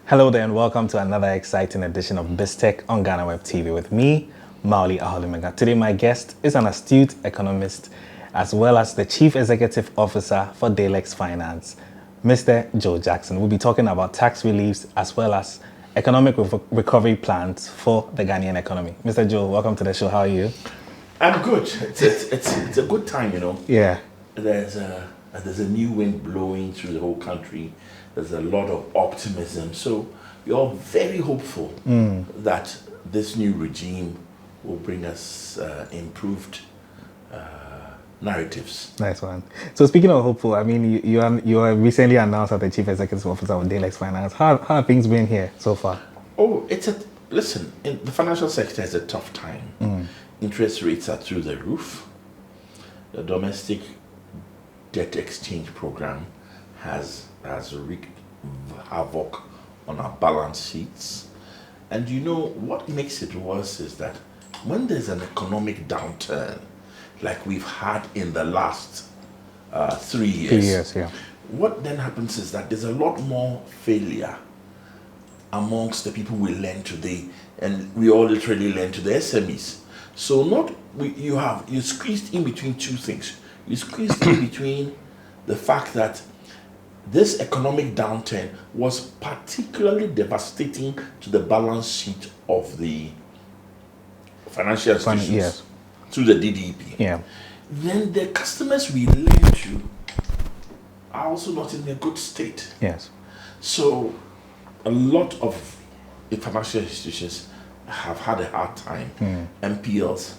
Hello there and welcome to another exciting edition of BizTech on GhanaWeb TV with me, Mauli Aholimega. Today my guest is an astute economist as well as the Chief Executive Officer for Dalex Finance, Mr. Joe Jackson. We'll be talking about tax reliefs as well as economic recovery plans for the Ghanaian economy. Mr. Joe, welcome to the show. How are you? I'm good. It's a good time, you know. Yeah. There's a new wind blowing through the whole country. There's a lot of optimism. So we're all very hopeful that this new regime will bring us improved narratives. Nice one. So speaking of hopeful, I mean, you are recently announced as the Chief Executive Officer of Dalex Finance. How have things been here so far? Oh, listen, in the financial sector is a tough time. Interest rates are through the roof. The domestic debt exchange program has wreaked havoc on our balance sheets. And you know, what makes it worse is that when there's an economic downturn, like we've had in the last 3 years, 3 years, yeah. What then happens is that there's a lot more failure amongst the people we lend to and we all literally lend to the SMEs. So you squeezed in between two things. You squeezed in between the fact that this economic downturn was particularly devastating to the balance sheet of the financial institutions Yes. through the DDP. Yeah. Then the customers we lend to are also not in a good state. Yes. So a lot of the financial institutions have had a hard time. NPLs,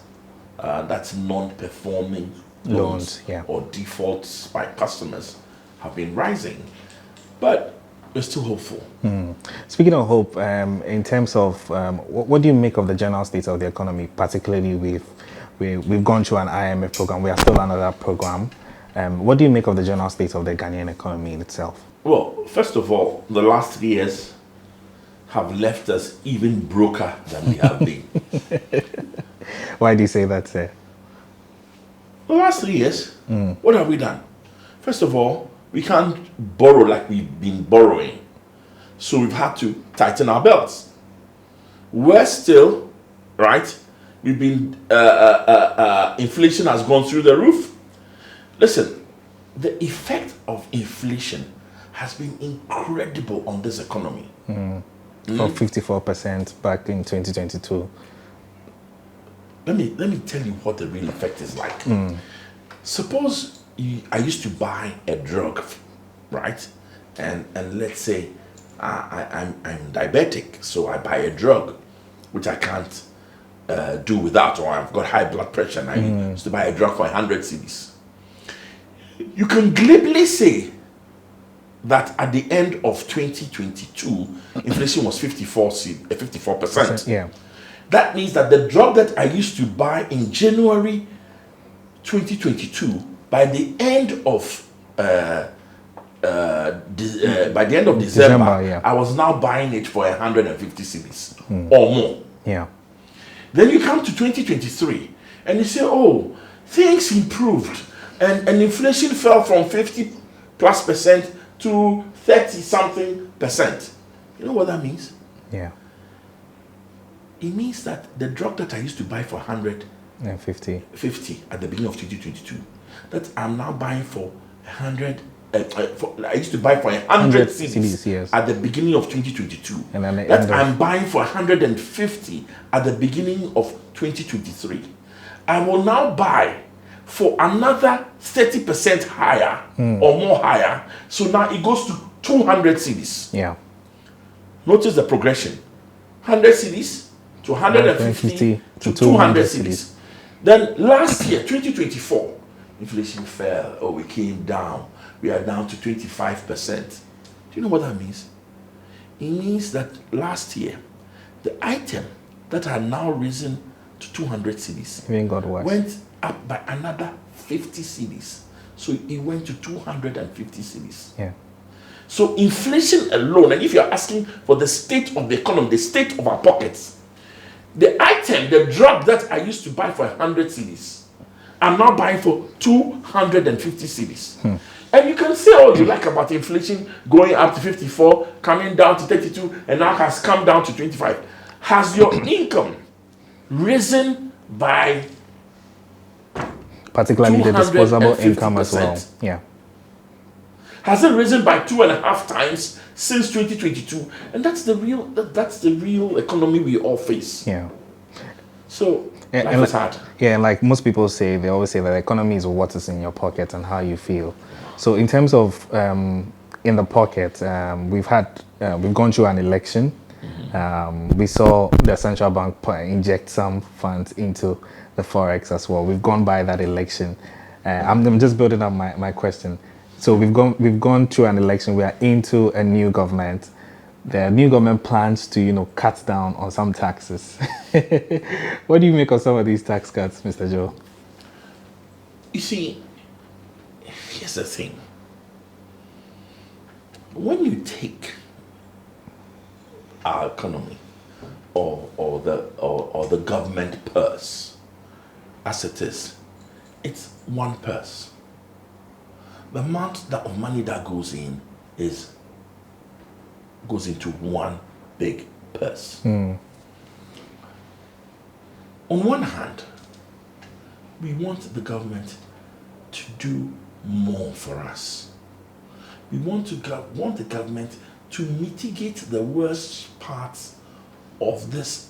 that's non-performing loans Yeah. or defaults by customers have been rising, but we're still hopeful. Speaking of hope, in terms of what do you make of the general state of the economy, particularly we've gone through an IMF program, we are still under that program. What do you make of the general state of the Ghanaian economy in itself? Well, first of all, the last 3 years have left us even broker than we have been. Why do you say that, sir? The last 3 years, what have we done? First of all, we can't borrow like we've been borrowing. So we've had to tighten our belts. We're still, right? We've been, inflation has gone through the roof. Listen, the effect of inflation has been incredible on this economy. Of 54% back in 2022. Let me tell you what the real effect is like. Suppose I used to buy a drug, right? And let's say I'm diabetic, so I buy a drug which I can't do without, or I've got high blood pressure and I used to buy a drug for 100 cedis. You can glibly say that at the end of 2022, inflation was 54%. Yeah. That means that the drug that I used to buy in January 2022, by the end of December, yeah. I was now buying it for 150 cedis or more. Yeah. Then you come to 2023 and you say, oh, things improved and inflation fell from 50+% to 30-something%. You know what that means? Yeah. It means that the drug that I used to buy for 150 at the beginning of 2022, that I'm now buying for 100. I used to buy for 100 cedis yes. at the beginning of 2022. And then that I'm buying for 150 at the beginning of 2023. I will now buy for another 30% higher or more higher. So now it goes to 200 cedis. Yeah. Notice the progression: 100 cedis to 150 to 200 cedis. Then last year, 2024, inflation fell, or we came down. We are down to 25%. Do you know what that means? It means that last year, the item that had now risen to 200 cedis went up by another 50 cedis. So it went to 250 cedis. Yeah. So inflation alone, and if you're asking for the state of the economy, the state of our pockets, the item, the drug that I used to buy for 100 cedis, I'm now buying for 250 cedis. And you can say all you like about inflation going up to 54, coming down to 32, and now has come down to 25. Has your income risen by particularly the disposable income as well? Yeah. Has it risen by 2.5 times since 2022? And that's the real economy we all face. Yeah. So life is hard. Yeah, and like most people say, they always say that the economy is what is in your pocket and how you feel. So in terms of in the pocket, we've gone through an election. We saw the central bank inject some funds into the forex as well. We've gone by that election. I'm just building up my question. So we've gone through an election. We are into a new government. The new government plans to, cut down on some taxes. What do you make of some of these tax cuts, Mr. Joe? You see, here's the thing. When you take our economy or the government purse as it is, it's one purse. The amount of money that goes into one big purse. On one hand, we want the government to do more for us. We want the government to mitigate the worst parts of this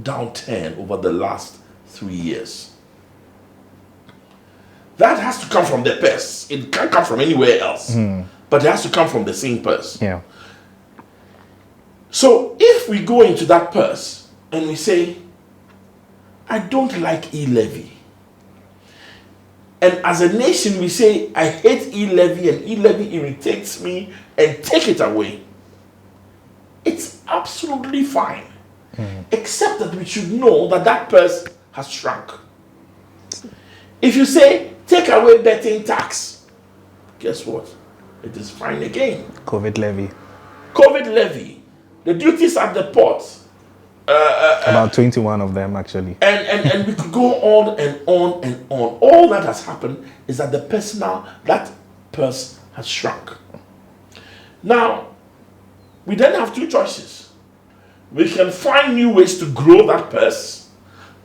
downturn over the last 3 years. That has to come from the purse. It can't come from anywhere else. But it has to come from the same purse. Yeah. So if we go into that purse and we say, I don't like e-levy. And as a nation we say, I hate e-levy and e-levy irritates me and take it away. It's absolutely fine. Except that we should know that purse has shrunk. If you say, take away betting tax, guess what? It is fine again. COVID levy. The duties at the port. About 21 of them, actually. And we could go on and on and on. All that has happened is that that purse has shrunk. Now, we then have two choices. We can find new ways to grow that purse,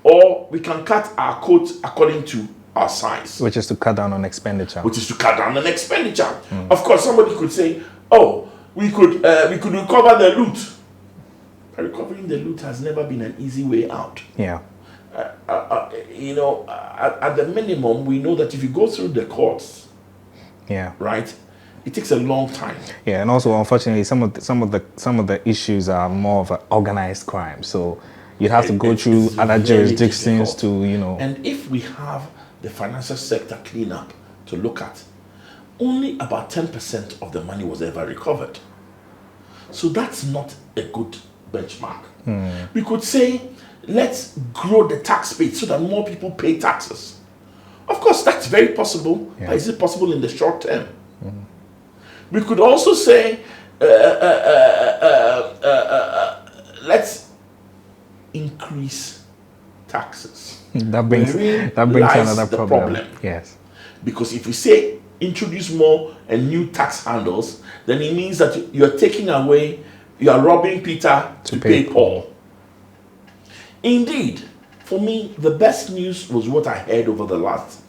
or we can cut our coat according to our size. Which is to cut down on expenditure. Of course, somebody could say, oh, we could recover the loot. But recovering the loot has never been an easy way out. Yeah. At the minimum, we know that if you go through the courts, yeah, right, it takes a long time. Yeah, and also, unfortunately, some of the issues are more of an organized crime. So you have to go through other jurisdictions to, And if we have the financial sector cleanup to look at, only about 10% of the money was ever recovered. So that's not a good benchmark. We could say, let's grow the tax base so that more people pay taxes. Of course, that's very possible, but is it possible in the short term? We could also say, let's increase taxes. That brings another problem. Yes. Because if we say introduce more and new tax handles, then it means that you are robbing Peter to pay Paul. Indeed, for me, the best news was what I heard over the last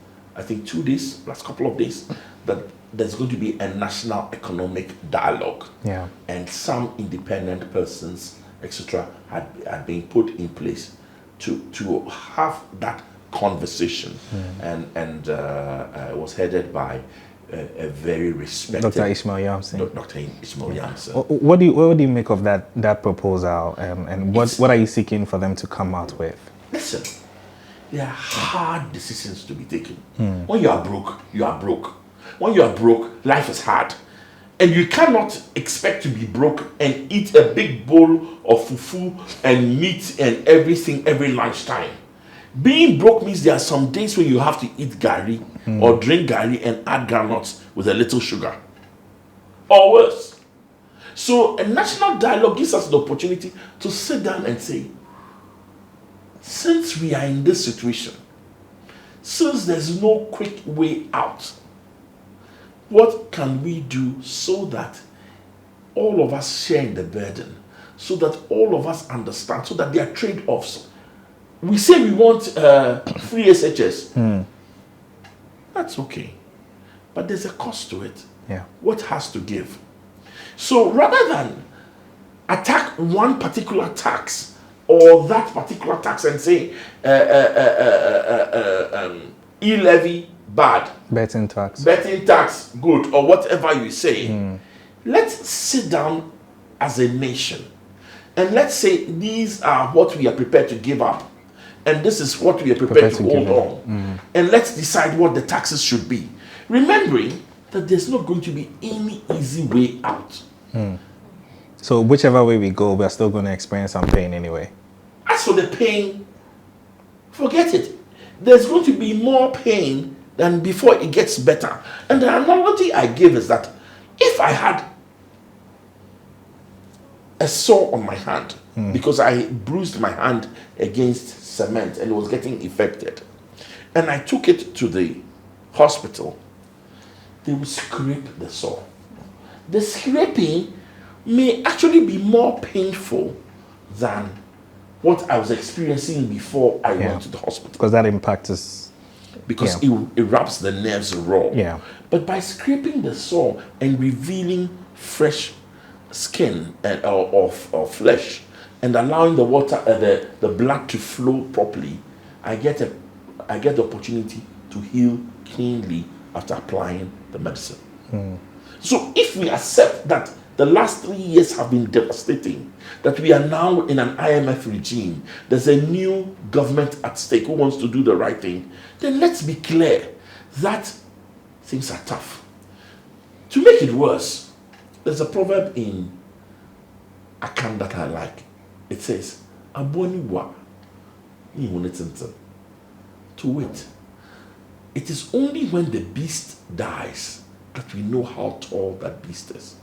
couple of days, that there's going to be a national economic dialogue. Yeah. And some independent persons, etc., had been put in place to have that conversation. And it was headed by a very respected Dr. Ishmael Yamson. Dr. Ishmael Yamson. What do you make of that proposal, and what are you seeking for them to come out with? Listen, there are hard decisions to be taken. When you are broke, you are broke. When you are broke, life is hard. And you cannot expect to be broke and eat a big bowl of fufu and meat and everything every lunchtime. Being broke means there are some days when you have to eat gari or drink gari and add granules with a little sugar. Or worse. So a national dialogue gives us the opportunity to sit down and say, since we are in this situation, since there's no quick way out, what can we do so that all of us share in the burden, so that all of us understand, so that there are trade-offs? We say we want free SHS. That's okay. But there's a cost to it. Yeah. What has to give? So rather than attack one particular tax or that particular tax and say e-levy bad, betting tax good, or whatever you say, let's sit down as a nation and let's say these are what we are prepared to give up, and this is what we are prepared to hold on, and let's decide what the taxes should be, remembering that there's not going to be any easy way out. So whichever way we go, we're still going to experience some pain anyway. As for the pain, forget it. There's going to be more pain than before it gets better. And the analogy I give is that if I had a sore on my hand because I bruised my hand against cement and it was getting infected, and I took it to the hospital, they would scrape the sore. The scraping may actually be more painful than what I was experiencing before I went to the hospital. Because that impact is... Because it wraps the nerves raw. Yeah. But by scraping the sore and revealing fresh skin or flesh and allowing the water, the blood to flow properly, I get the opportunity to heal cleanly after applying the medicine. So if we accept that the last 3 years have been devastating, that we are now in an IMF regime, there's a new government at stake who wants to do the right thing, then let's be clear that things are tough. To make it worse, there's a proverb in Akan that I like. It says, Aboni wa, to wait. It is only when the beast dies that we know how tall that beast is.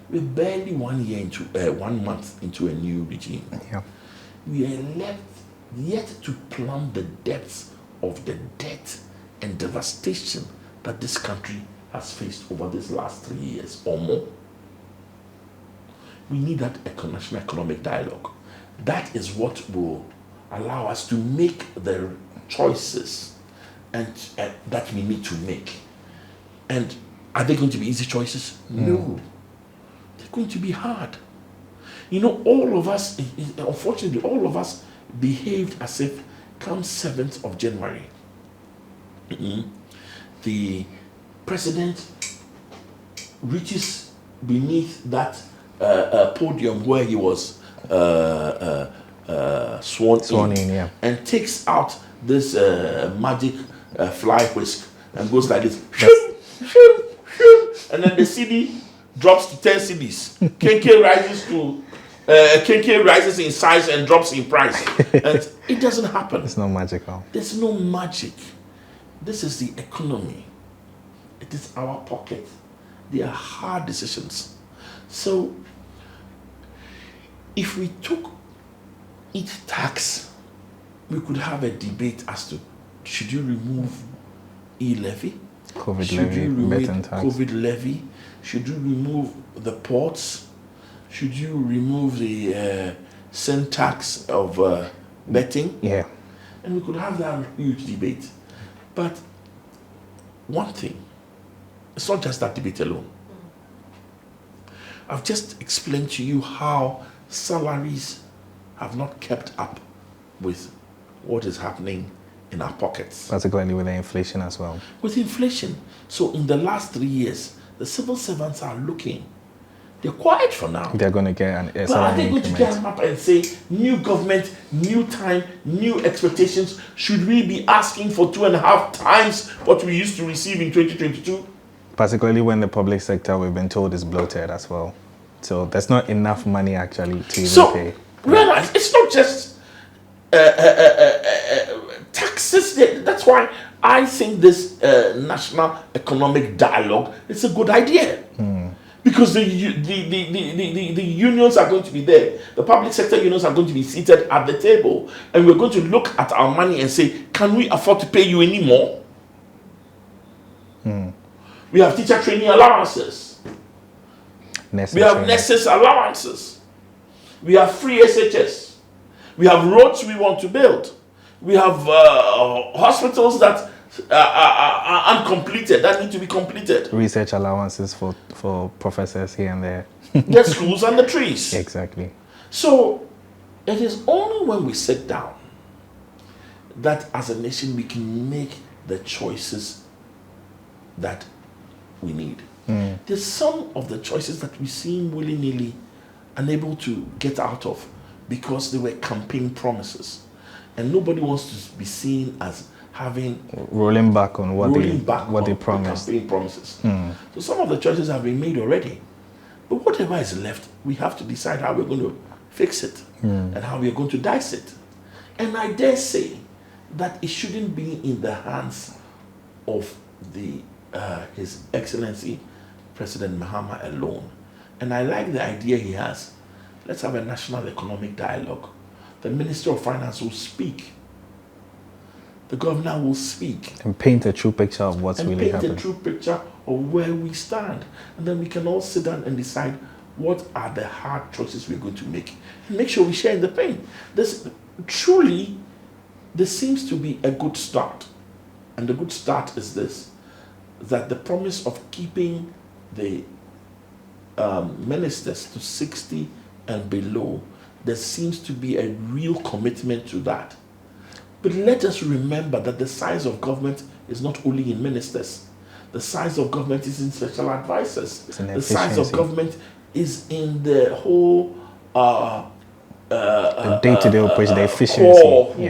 We're barely 1 year into 1 month into a new regime. Yeah. We are left yet to plumb the depths of the debt and devastation that this country has faced over these last 3 years or more. We need that national economic dialogue. That is what will allow us to make the choices and that we need to make. And are they going to be easy choices? No. They're going to be hard. You know, all of us, unfortunately, all of us behaved as if come 7th of January, the president reaches beneath that podium where he was sworn in, and takes out this magic fly whisk and goes like this. And then the CD drops to 10 CDs. KK rises in size and drops in price. And it doesn't happen. It's not magical. There's no magic. This is the economy. It is our pocket. They are hard decisions. So, if we took each tax, we could have a debate as to, should you remove e-levy? COVID levy, betting tax. COVID levy? Should you remove the ports? Should you remove the sin tax of betting? Yeah. And we could have that huge debate. But one thing, it's not just that debate alone. I've just explained to you how salaries have not kept up with what is happening in our pockets. Particularly with the inflation as well. With inflation. So in the last 3 years, the civil servants are looking. They're quiet for now. They're going to get But are they going to get up and say, new government, new time, new expectations? Should we be asking for 2.5 times what we used to receive in 2022? Particularly when the public sector, we've been told, is bloated as well. So there's not enough money actually to even pay. Realize, it's not just taxes. That's why I think this national economic dialogue is a good idea. Because the unions are going to be there. The public sector unions are going to be seated at the table. And we're going to look at our money and say, can we afford to pay you any more? We have teacher training allowances. We have nurses allowances. We have free SHS. We have roads we want to build. We have hospitals that are uncompleted, that need to be completed. Research allowances for professors here and there. The schools and the trees. Exactly. So it is only when we sit down that as a nation we can make the choices that we need. There's some of the choices that we seem willy-nilly unable to get out of because they were campaign promises. And nobody wants to be seen as having rolling back on what they promised. Campaign promises. So some of the choices have been made already. But whatever is left, we have to decide how we're going to fix it and how we're going to dice it. And I dare say that it shouldn't be in the hands of His Excellency President Mahama alone. And I like the idea he has. Let's have a national economic dialogue. The Minister of Finance will speak. The governor will speak. And paint a true picture of what's really happening. And paint a true picture of where we stand. And then we can all sit down and decide what are the hard choices we're going to make. And make sure we share in the pain. This seems to be a good start. And the good start is this, that the promise of keeping the ministers to 60 and below, there seems to be a real commitment to that. But let us remember that the size of government is not only in ministers. The size of government is in special advisors. The size of government is in the whole the day-to-day operation, the efficiency.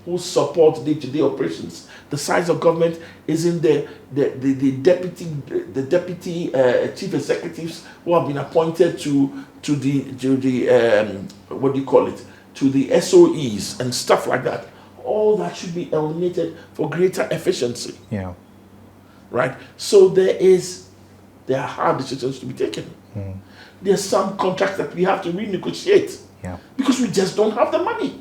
Who support day-to-day operations. The size of government is in the deputy chief executives who have been appointed to the what do you call it, to the SOEs and stuff like that. All that should be eliminated for greater efficiency. Yeah. Right. So there are hard decisions to be taken. There are some contracts that we have to renegotiate. Yeah. Because we just don't have the money.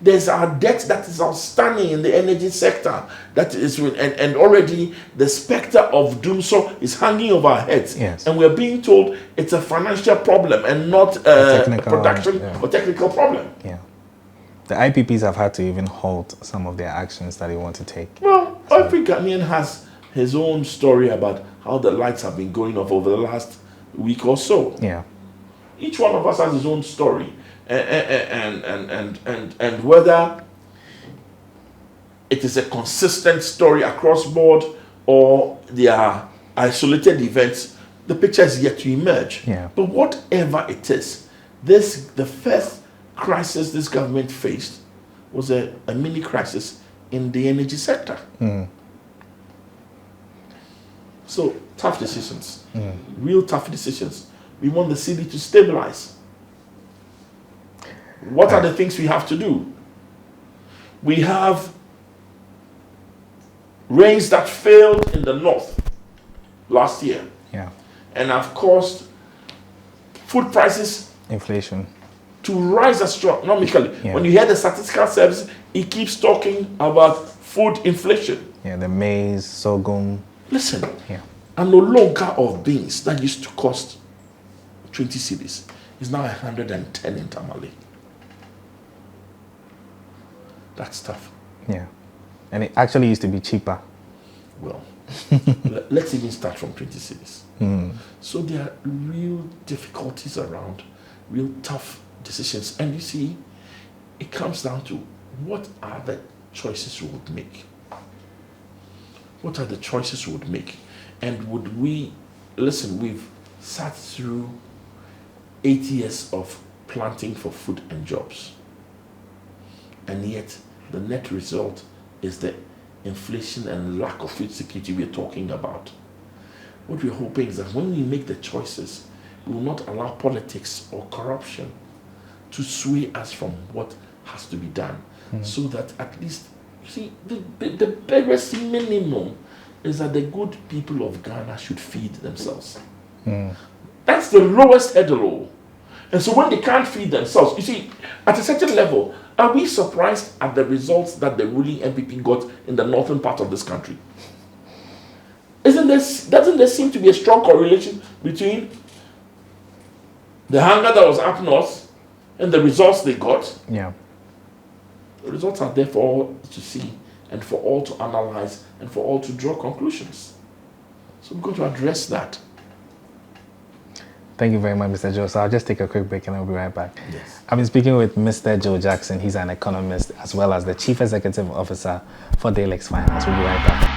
There's our debt that is outstanding in the energy sector that is, and already the specter of doom so is hanging over our heads. Yes. And we're being told it's a financial problem and not a production or technical problem. Yeah. The IPPs have had to even halt some of their actions that they want to take. Well, every Ghanaian has his own story about how the lights have been going off over the last week or so. Yeah. Each one of us has his own story. And whether it is a consistent story across board or they are isolated events, the picture is yet to emerge. Yeah. But whatever it is, the first crisis this government faced was a mini crisis in the energy sector. So tough decisions, real tough decisions. We want the city to stabilize. What are the things we have to do? We have rains that failed in the north last year. Yeah. And have caused food prices, inflation, to rise astronomically. Yeah. When you hear the statistical service, it keeps talking about food inflation. Yeah, the maize, sorghum. Listen, yeah. An olonga of beans that used to cost 20 cedis is now 110 in Tamale. That's tough. Yeah. And it actually used to be cheaper. Well, let's even start from 20 cities. So there are real difficulties around, real tough decisions. And you see, it comes down to what are the choices we would make? What are the choices we would make? And would we, listen, we've sat through 8 years of planting for food and jobs. And yet, the net result is the inflation and lack of food security we're talking about. What we're hoping is that when we make the choices, we will not allow politics or corruption to sway us from what has to be done. So that at least, you see, the barest minimum is that the good people of Ghana should feed themselves. That's the lowest hurdle. And so when they can't feed themselves, you see, at a certain level, are we surprised at the results that the ruling MPP got in the northern part of this country? Doesn't there seem to be a strong correlation between the hunger that was up north and the results they got? Yeah. The results are there for all to see and for all to analyze and for all to draw conclusions. So we've got to address that. Thank you very much, Mr. Joe. So I'll just take a quick break and I'll be right back. Yes. I've been speaking with Mr. Joe Jackson. He's an economist as well as the Chief Executive Officer for Daylex Finance. We'll be right back.